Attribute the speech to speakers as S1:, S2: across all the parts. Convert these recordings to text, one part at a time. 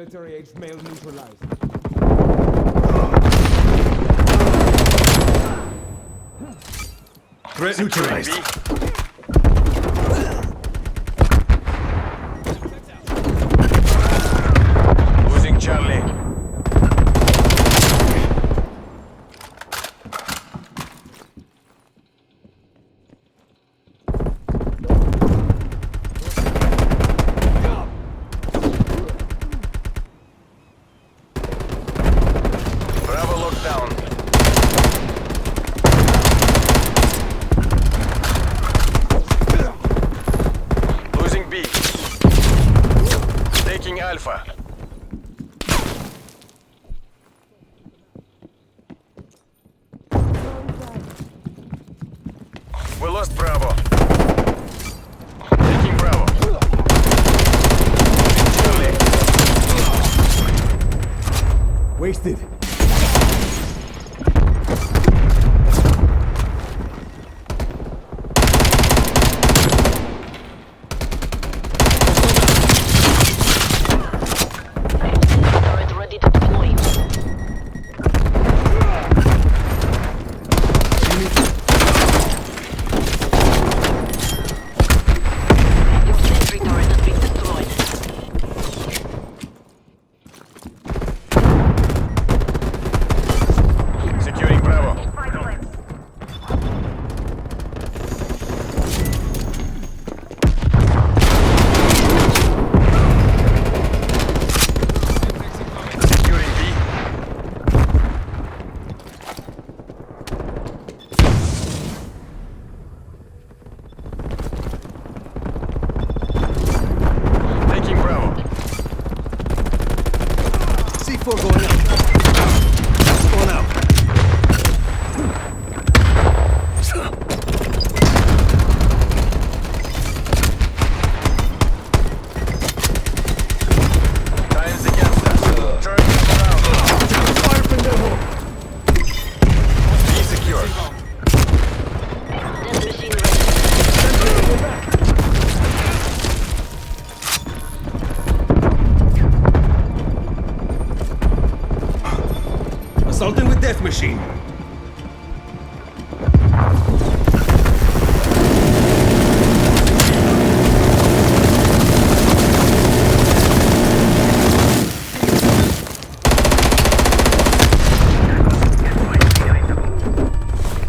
S1: Military-aged male neutralized.
S2: Threat neutralized.
S3: Losing Charlie. Bravo locked down. Losing B. Taking Alpha. We lost Bravo. Taking Bravo. Charlie.
S1: Wasted.
S4: Turret ready to deploy. Your sentry turret has been destroyed.
S3: Securing Bravo. Securing B. Taking Bravo.
S2: C4 going out. Going out.
S3: Time's against us. Turret around.
S2: Fire from their hole.
S3: B secure.
S4: Death machine ready.
S2: Assaulting with death machine.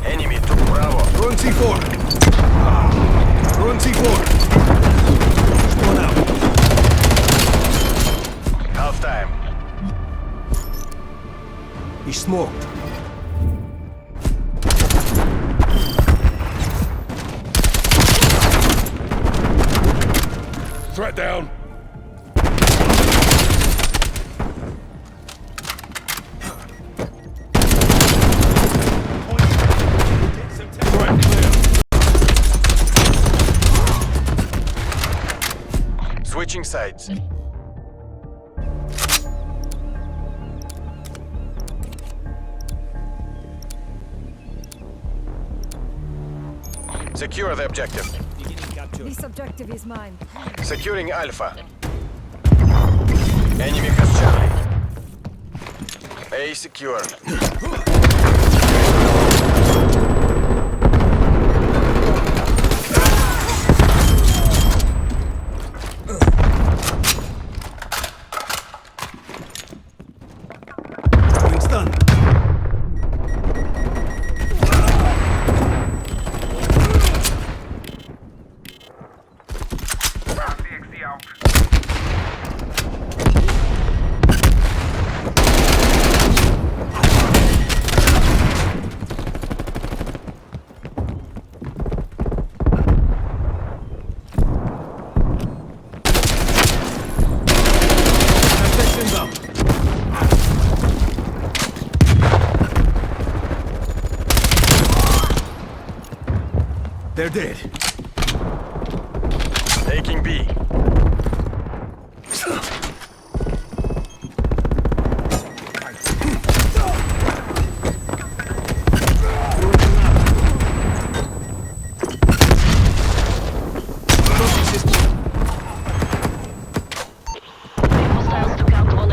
S3: Enemy took Bravo.
S2: Throwing C4. Throwing C4. Going out.
S3: Half time.
S2: He's smoked.
S3: Threat down. Threat clear. Switching sides. Secure the objective.
S5: This objective is mine.
S3: Securing Alpha. Enemy has Charlie. A secure.
S2: Being stunned. They're dead.
S3: Taking B.
S4: Hostiles took out one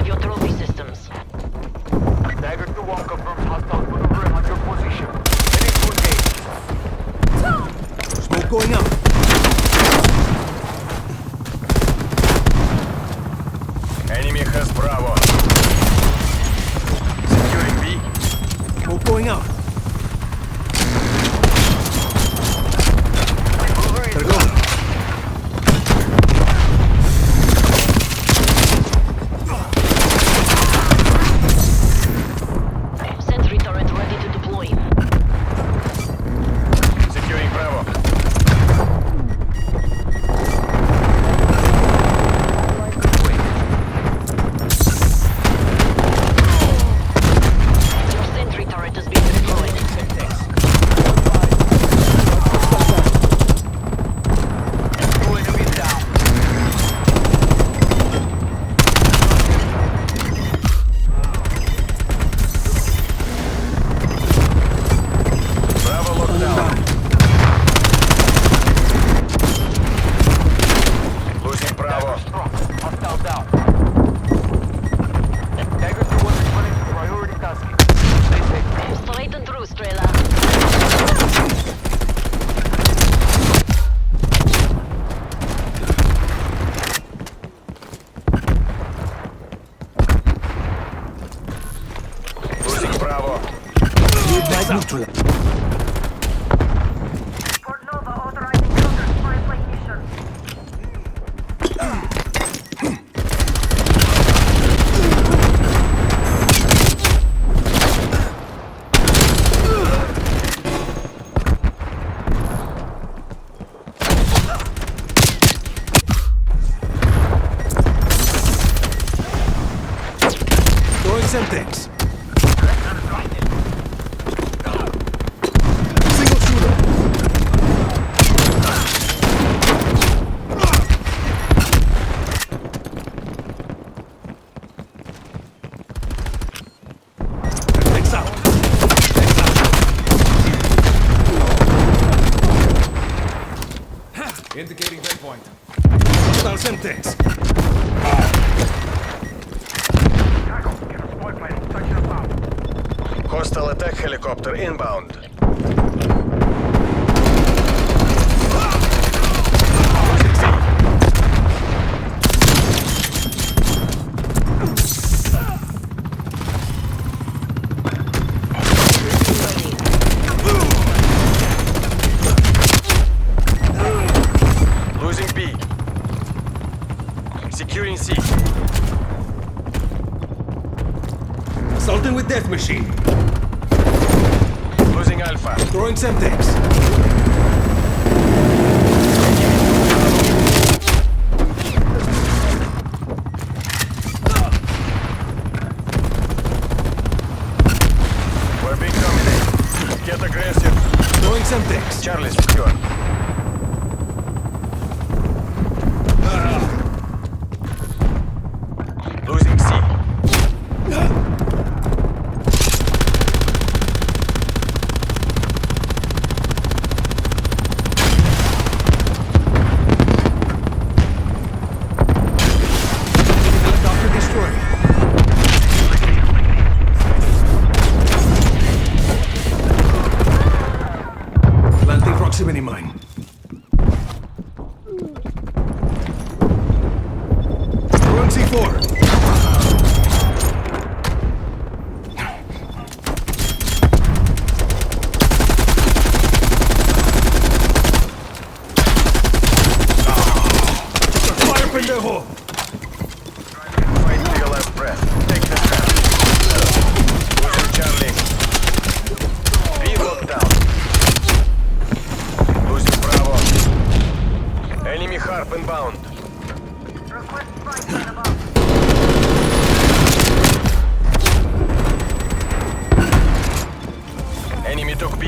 S2: Going out.
S3: Enemy has Bravo. Securing B.
S2: Smoke going out. They're going.
S4: Sentry turret ready to deploy.
S3: Securing Bravo.
S4: Your sentry turret has been deployed.
S3: Bravo locked down. Losing Bravo.
S6: Hostile down. Dagger to one returning to priority tasking. Stay safe.
S4: Straight and through, Strela.
S3: Losing Bravo.
S2: Mag neutralized.
S7: Port Nova authorizing counter spy plane mission.
S2: Throwing Semtex. Single shooter. Next out. Next out.
S1: Indicating breakpoint.
S2: Hostile Semtex.
S6: Get a spy plane. Touching about.
S3: Hostile attack helicopter inbound. Losing B. Securing C.
S2: Assaulting with death machine.
S3: Losing Alpha.
S2: Throwing Semtex.
S3: We're being dominated. Get aggressive.
S2: Throwing Semtex.
S3: Charlie secure. Losing C.
S2: Helicopter destroyed. Planting proximity mine. Throwing C4. Fire, pendejo!
S3: Fight to your last breath. Take this down. Losing Charlie. B locked down. Losing Bravo. Enemy Harp inbound.
S7: Request spy plane above.
S3: Enemy took B.